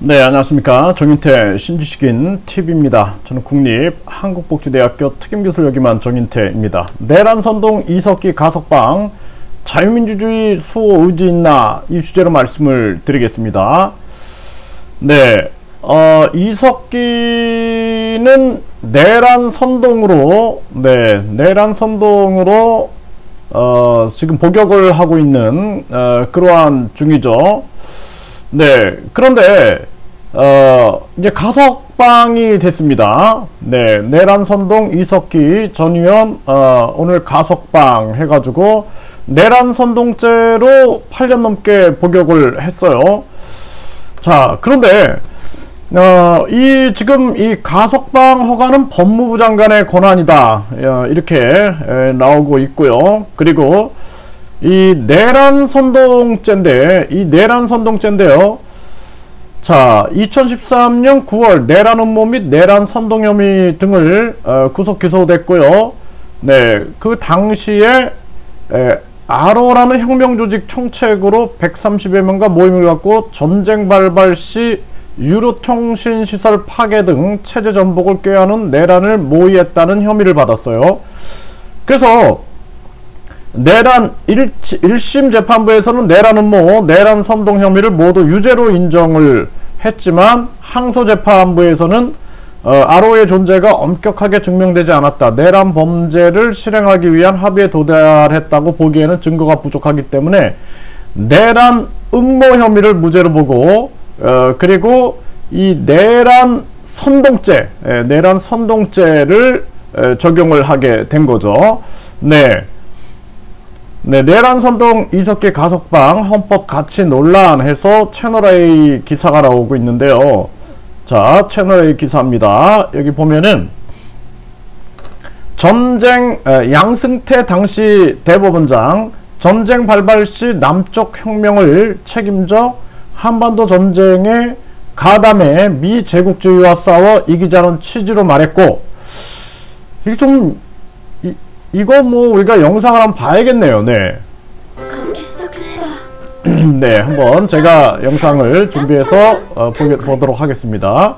네, 안녕하십니까. 정인태 신지식인 TV입니다. 저는 국립한국복지대학교 특임교수를 역임한 정인태입니다. 내란 선동 이석기 가석방, 자유민주주의 수호 의지 있나, 이 주제로 말씀을 드리겠습니다. 네, 이석기는 내란 선동으로 지금 복역을 하고 있는 그러한 중이죠. 네, 그런데 이제 가석방이 됐습니다. 네, 내란 선동 이석기 전 의원 오늘 가석방 해가지고 내란 선동죄로 8년 넘게 복역을 했어요. 자, 그런데 지금 이 가석방 허가는 법무부 장관의 권한이다, 이렇게 나오고 있고요. 그리고 이 내란 선동죄인데요. 자, 2013년 9월 내란 음모 및 내란 선동 혐의 등을 구속 기소됐고요. 네, 그 당시에 아로라는 혁명 조직 총책으로 130여 명과 모임을 갖고 전쟁 발발 시 유로 통신 시설 파괴 등 체제 전복을 꾀하는 내란을 모의했다는 혐의를 받았어요. 그래서 내란 1심 재판부에서는 내란 음모, 내란 선동 혐의를 모두 유죄로 인정을 했지만 항소재판부에서는 아로의 존재가 엄격하게 증명되지 않았다, 내란 범죄를 실행하기 위한 합의에 도달했다고 보기에는 증거가 부족하기 때문에 내란 음모 혐의를 무죄로 보고, 그리고 이 내란 선동죄를 적용을 하게 된 거죠. 네. 네, 내란 선동 이석기 가석방 헌법 가치 논란 해서 채널A 기사가 나오고 있는데요. 자, 채널A 기사입니다. 여기 보면은 양승태 당시 대법원장, 전쟁 발발 시 남쪽 혁명을 책임져 한반도 전쟁에 가담해 미 제국주의와 싸워 이기자는 취지로 말했고, 이게 좀 이거 뭐 우리가 영상을 한번 봐야겠네요. 네. 감기 시작했다. 네, 한번 제가 영상을 준비해서 보도록 하겠습니다.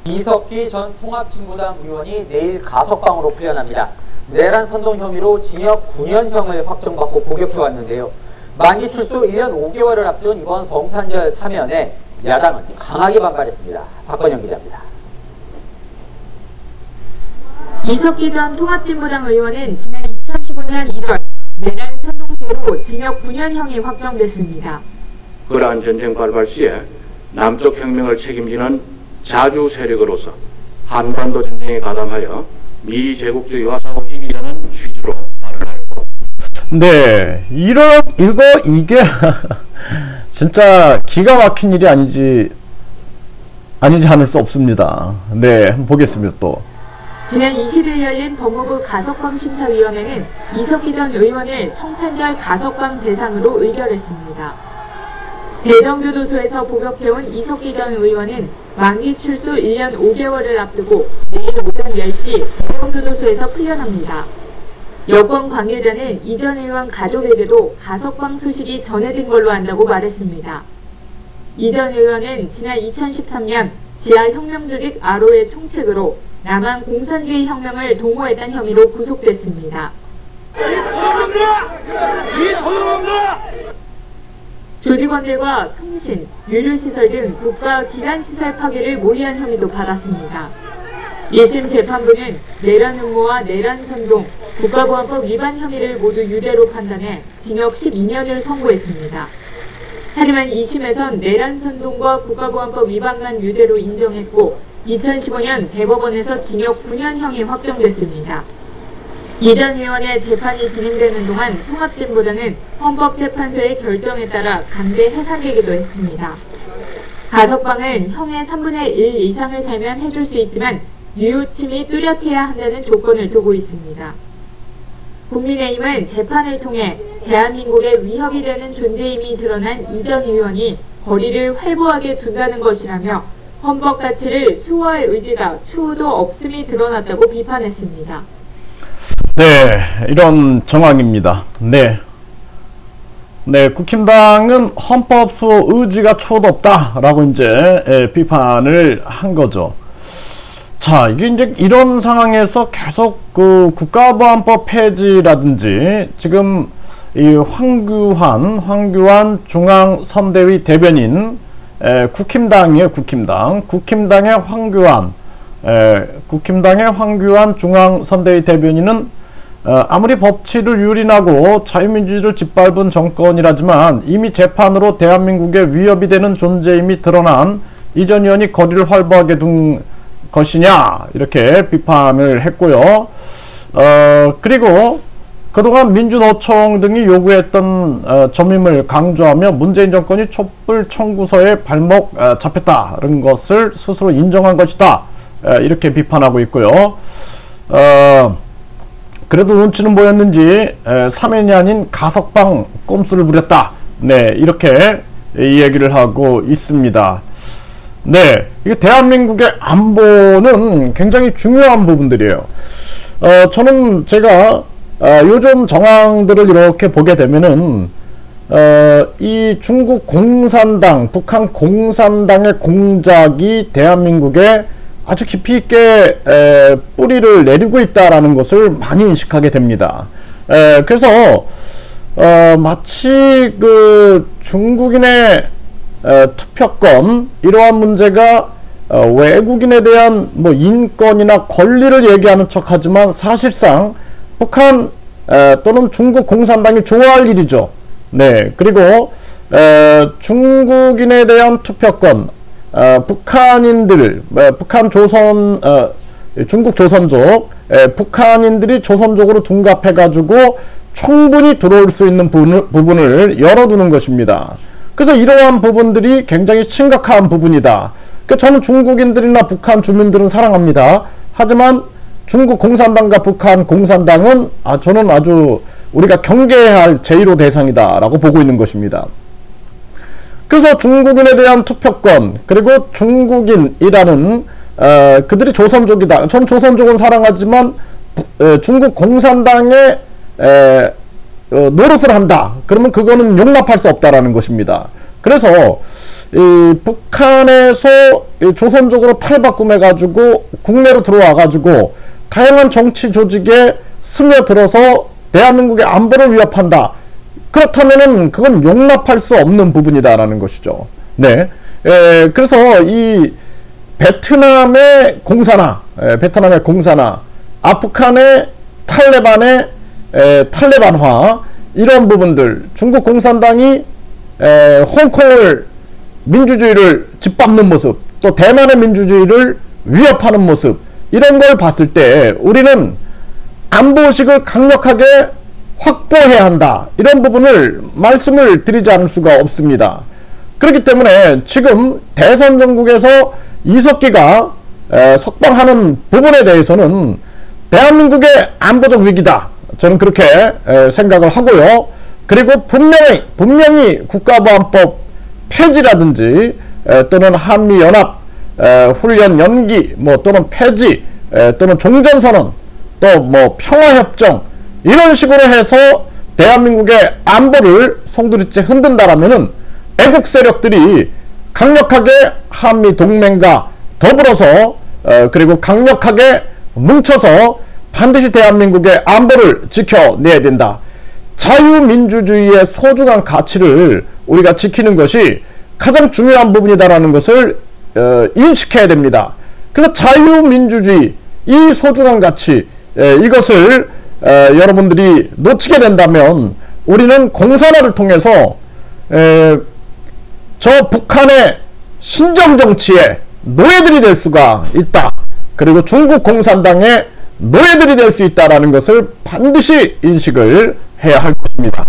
이석기 전 통합진보당 의원이 내일 가석방으로 풀려납니다. 내란 선동 혐의로 징역 9년형을 확정받고 복역해왔는데요. 만기 출소 1년 5개월을 앞둔 이번 성탄절 사면에 야당은 강하게 반발했습니다. 박건영 기자입니다. 이석기 전 통합진보당 의원은 지난 2015년 1월 내란 선동죄로 징역 9년형이 확정됐습니다. 그러한 전쟁 발발 시에 남쪽 혁명을 책임지는 자주 세력으로서 한반도 전쟁에 가담하여 미 제국주의와 싸워 이기자는 취지로 발언하였고. 네, 이게 진짜 기가 막힌 일이 아니지 않을 수 없습니다. 네, 한번 보겠습니다. 또 지난 20일 열린 법무부 가석방 심사위원회는 이석기 전 의원을 성탄절 가석방 대상으로 의결했습니다. 대전교도소에서 복역해온 이석기 전 의원은 만기 출소 1년 5개월을 앞두고 내일 오전 10시 대전교도소에서 풀려납니다. 여권 관계자는 이 전 의원 가족에게도 가석방 소식이 전해진 걸로 안다고 말했습니다. 이 전 의원은 지난 2013년 지하 혁명조직 아로의 총책으로 남한 공산주의 혁명을 도모했다는 혐의로 구속됐습니다. 조직원들과 통신, 유류시설 등 국가 기관시설 파괴를 모의한 혐의도 받았습니다. 1심 재판부는 내란 음모와 내란 선동, 국가보안법 위반 혐의를 모두 유죄로 판단해 징역 12년을 선고했습니다. 하지만 2심에선 내란 선동과 국가보안법 위반만 유죄로 인정했고 2015년 대법원에서 징역 9년형이 확정됐습니다. 이 전 의원의 재판이 진행되는 동안 통합진보당은 헌법재판소의 결정에 따라 강제 해산되기도 했습니다. 가석방은 형의 3분의 1 이상을 살면 해줄 수 있지만 유효침이 뚜렷해야 한다는 조건을 두고 있습니다. 국민의힘은 재판을 통해 대한민국의 위협이 되는 존재임이 드러난 이 전 의원이 거리를 활보하게 둔다는 것이라며 헌법 가치를 수호할 의지가 추후도 없음이 드러났다고 비판했습니다. 네, 이런 정황입니다. 네, 네, 국힘당은 헌법 수호 의지가 추호도 없다라고 이제 비판을 한 거죠. 자, 이게 이제 이런 상황에서 계속 그 국가보안법 폐지라든지 지금 이 황교안 중앙선대위 대변인, 국힘당이에요, 국힘당의 황교안 중앙선대위 대변인은 아무리 법치를 유린하고 자유민주주의를 짓밟은 정권이라지만 이미 재판으로 대한민국에 위협이 되는 존재임이 드러난 이전 의원이 거리를 활보하게 둔 것이냐, 이렇게 비판을 했고요. 그리고 그동안 민주노총 등이 요구했던 점임을 강조하며 문재인 정권이 촛불 청구서에 발목 잡혔다는 것을 스스로 인정한 것이다, 이렇게 비판하고 있고요. 그래도 눈치는 보였는지 3인이 아닌 가석방 꼼수를 부렸다, 네, 이렇게 얘기를 하고 있습니다. 네, 이게 대한민국의 안보는 굉장히 중요한 부분들이에요. 저는 제가 요즘 정황들을 이렇게 보게 되면은 이 중국 공산당, 북한 공산당의 공작이 대한민국에 아주 깊이 있게 뿌리를 내리고 있다라는 것을 많이 인식하게 됩니다. 그래서 마치 그 중국인의 투표권, 이러한 문제가 외국인에 대한 뭐 인권이나 권리를 얘기하는 척하지만 사실상 북한 또는 중국 공산당이 좋아할 일이죠. 네, 그리고 중국인에 대한 투표권, 북한인들, 북한 조선, 중국 조선족, 북한인들이 조선족으로 둔갑해가지고 충분히 들어올 수 있는 부분을 열어두는 것입니다. 그래서 이러한 부분들이 굉장히 심각한 부분이다. 그러니까 저는 중국인들이나 북한 주민들은 사랑합니다. 하지만 중국 공산당과 북한 공산당은 저는 아주 우리가 경계해야 할 제1호 대상이다 라고 보고 있는 것입니다. 그래서 중국인에 대한 투표권, 그리고 중국인이라는 그들이 조선족이다. 전 조선족은 사랑하지만 중국 공산당의 노릇을 한다. 그러면 그거는 용납할 수 없다라는 것입니다. 그래서 이 북한에서 조선족으로 탈바꿈해 가지고 국내로 들어와 가지고 다양한 정치 조직에 스며들어서 대한민국의 안보를 위협한다. 그렇다면은 그건 용납할 수 없는 부분이다라는 것이죠. 네. 그래서 이 베트남의 공산화, 아프간의 탈레반화, 이런 부분들, 중국 공산당이 홍콩을 민주주의를 짓밟는 모습, 또 대만의 민주주의를 위협하는 모습, 이런 걸 봤을 때 우리는 안보의식을 강력하게 확보해야 한다, 이런 부분을 말씀을 드리지 않을 수가 없습니다. 그렇기 때문에 지금 대선 전국에서 이석기가 석방하는 부분에 대해서는 대한민국의 안보적 위기다, 저는 그렇게 생각을 하고요. 그리고 분명히 국가보안법 폐지라든지 또는 한미연합 훈련 연기, 또는 폐지, 또는 종전선언, 또 뭐 평화협정, 이런 식으로 해서 대한민국의 안보를 송두리째 흔든다라면은 애국 세력들이 강력하게 한미 동맹과 더불어서 그리고 강력하게 뭉쳐서 반드시 대한민국의 안보를 지켜내야 된다. 자유민주주의의 소중한 가치를 우리가 지키는 것이 가장 중요한 부분이다라는 것을 인식해야 됩니다. 그래서 자유민주주의, 이 소중한 가치, 이것을 여러분들이 놓치게 된다면 우리는 공산화를 통해서 저 북한의 신정정치의 노예들이 될 수가 있다. 그리고 중국 공산당의 노예들이 될 수 있다라는 것을 반드시 인식을 해야 할 것입니다.